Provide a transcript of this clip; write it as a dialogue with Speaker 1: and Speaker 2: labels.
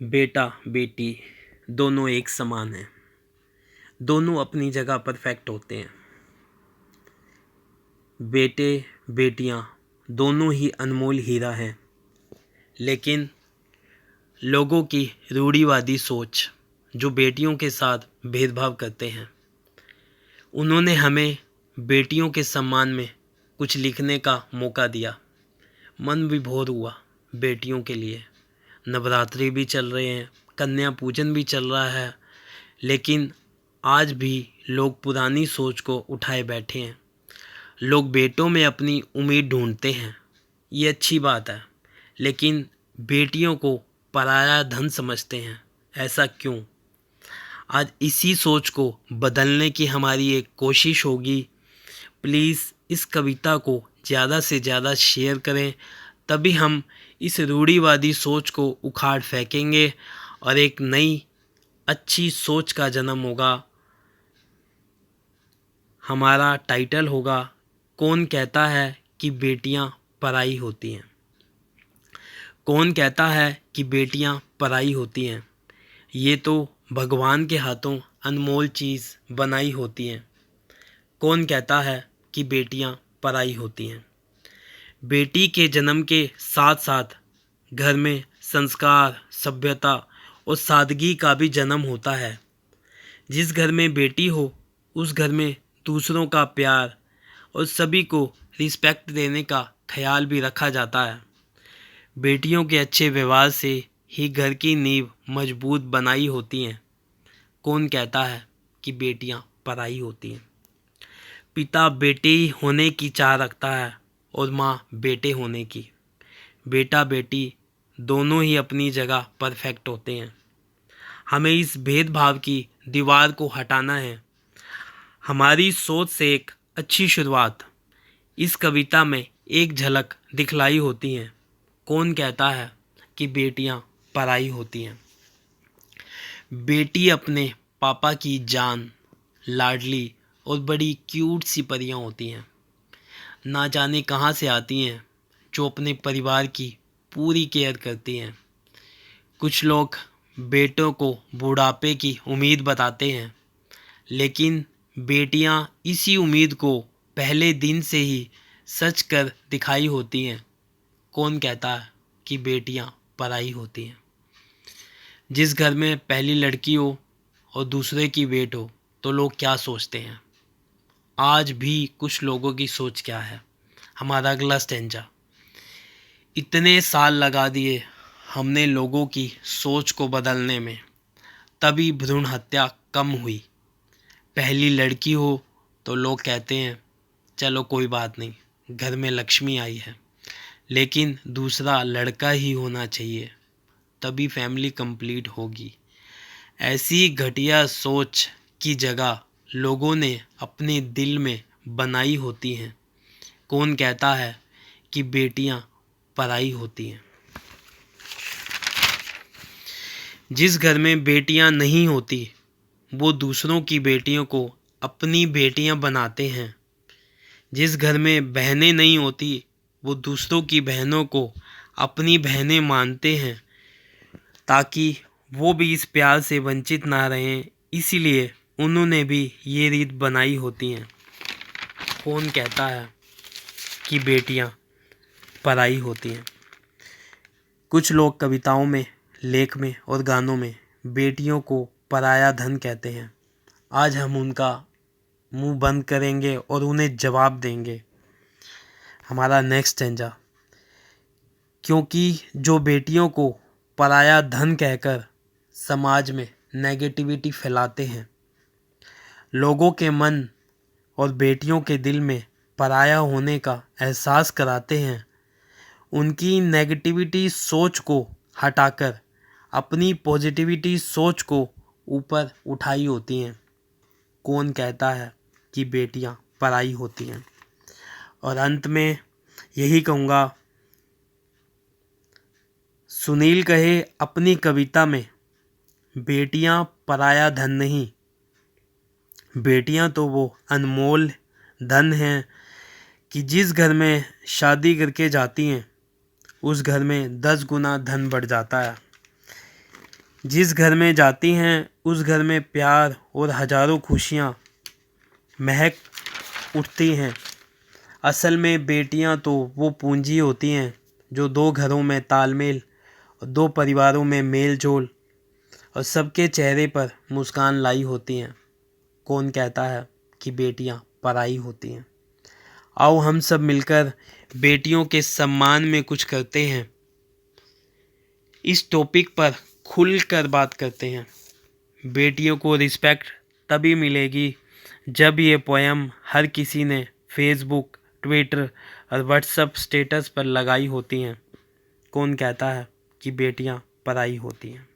Speaker 1: बेटा बेटी दोनों एक समान हैं। दोनों अपनी जगह परफेक्ट होते हैं। बेटे बेटियां दोनों ही अनमोल हीरा हैं। लेकिन लोगों की रूढ़िवादी सोच जो बेटियों के साथ भेदभाव करते हैं, उन्होंने हमें बेटियों के सम्मान में कुछ लिखने का मौका दिया। मन विभोर हुआ बेटियों के लिए। नवरात्रि भी चल रहे हैं, कन्या पूजन भी चल रहा है, लेकिन आज भी लोग पुरानी सोच को उठाए बैठे हैं। लोग बेटों में अपनी उम्मीद ढूंढते हैं, ये अच्छी बात है, लेकिन बेटियों को पराया धन समझते हैं। ऐसा क्यों? आज इसी सोच को बदलने की हमारी एक कोशिश होगी। प्लीज़ इस कविता को ज़्यादा से ज़्यादा शेयर करें, तभी हम इस रूढ़िवादी सोच को उखाड़ फेंकेंगे और एक नई अच्छी सोच का जन्म होगा। हमारा टाइटल होगा, कौन कहता है कि बेटियां पराई होती हैं। कौन कहता है कि बेटियां पराई होती हैं? ये तो भगवान के हाथों अनमोल चीज़ बनाई होती हैं। कौन कहता है कि बेटियां पराई होती हैं? बेटी के जन्म के साथ साथ घर में संस्कार, सभ्यता और सादगी का भी जन्म होता है। जिस घर में बेटी हो, उस घर में दूसरों का प्यार और सभी को रिस्पेक्ट देने का ख्याल भी रखा जाता है। बेटियों के अच्छे व्यवहार से ही घर की नींव मजबूत बनाई होती हैं। कौन कहता है कि बेटियां पराई होती हैं? पिता बेटी होने की चाह रखता है और माँ बेटे होने की। बेटा बेटी दोनों ही अपनी जगह परफेक्ट होते हैं। हमें इस भेदभाव की दीवार को हटाना है। हमारी सोच से एक अच्छी शुरुआत इस कविता में एक झलक दिखलाई होती है। कौन कहता है कि बेटियां पराई होती हैं? बेटी अपने पापा की जान, लाडली और बड़ी क्यूट सी परियां होती हैं। ना जाने कहाँ से आती हैं, जो अपने परिवार की पूरी केयर करती हैं। कुछ लोग बेटों को बुढ़ापे की उम्मीद बताते हैं, लेकिन बेटियां इसी उम्मीद को पहले दिन से ही सच कर दिखाई होती हैं। कौन कहता है कि बेटियां पराई होती हैं? जिस घर में पहली लड़की हो और दूसरे की बेट हो, तो लोग क्या सोचते हैं? आज भी कुछ लोगों की सोच क्या है? हमारा अगला स्टेंजा। इतने साल लगा दिए हमने लोगों की सोच को बदलने में, तभी भ्रूण हत्या कम हुई। पहली लड़की हो तो लोग कहते हैं चलो कोई बात नहीं, घर में लक्ष्मी आई है, लेकिन दूसरा लड़का ही होना चाहिए, तभी फैमिली कंप्लीट होगी। ऐसी घटिया सोच की जगह लोगों ने अपने दिल में बनाई होती हैं। कौन कहता है कि बेटियां पराई होती हैं? जिस घर में बेटियां नहीं होती, वो दूसरों की बेटियों को अपनी बेटियां बनाते हैं। जिस घर में बहनें नहीं होती, वो दूसरों की बहनों को अपनी बहनें मानते हैं, ताकि वो भी इस प्यार से वंचित ना रहें। इसीलिए उन्होंने भी ये रीत बनाई होती हैं। कौन कहता है कि बेटियां पराई होती हैं? कुछ लोग कविताओं में, लेख में और गानों में बेटियों को पराया धन कहते हैं। आज हम उनका मुंह बंद करेंगे और उन्हें जवाब देंगे। हमारा नेक्स्ट स्टेंजा। क्योंकि जो बेटियों को पराया धन कहकर समाज में नेगेटिविटी फैलाते हैं, लोगों के मन और बेटियों के दिल में पराया होने का एहसास कराते हैं, उनकी नेगेटिविटी सोच को हटाकर अपनी पॉजिटिविटी सोच को ऊपर उठाई होती हैं। कौन कहता है कि बेटियां पराई होती हैं? और अंत में यही कहूँगा, सुनील कहे अपनी कविता में, बेटियां पराया धन नहीं, बेटियां तो वो अनमोल धन हैं कि जिस घर में शादी करके जाती हैं, उस घर में 10 गुना धन बढ़ जाता है। जिस घर में जाती हैं उस घर में प्यार और हजारों खुशियाँ महक उठती हैं। असल में बेटियां तो वो पूंजी होती हैं जो दो घरों में तालमेल और दो परिवारों में मेल जोल और सबके चेहरे पर मुस्कान लाई होती हैं। कौन कहता है कि बेटियां पराई होती हैं? आओ हम सब मिलकर बेटियों के सम्मान में कुछ करते हैं। इस टॉपिक पर खुलकर बात करते हैं। बेटियों को रिस्पेक्ट तभी मिलेगी जब ये पोएम हर किसी ने फेसबुक, ट्विटर और व्हाट्सएप स्टेटस पर लगाई होती हैं। कौन कहता है कि बेटियां पराई होती हैं?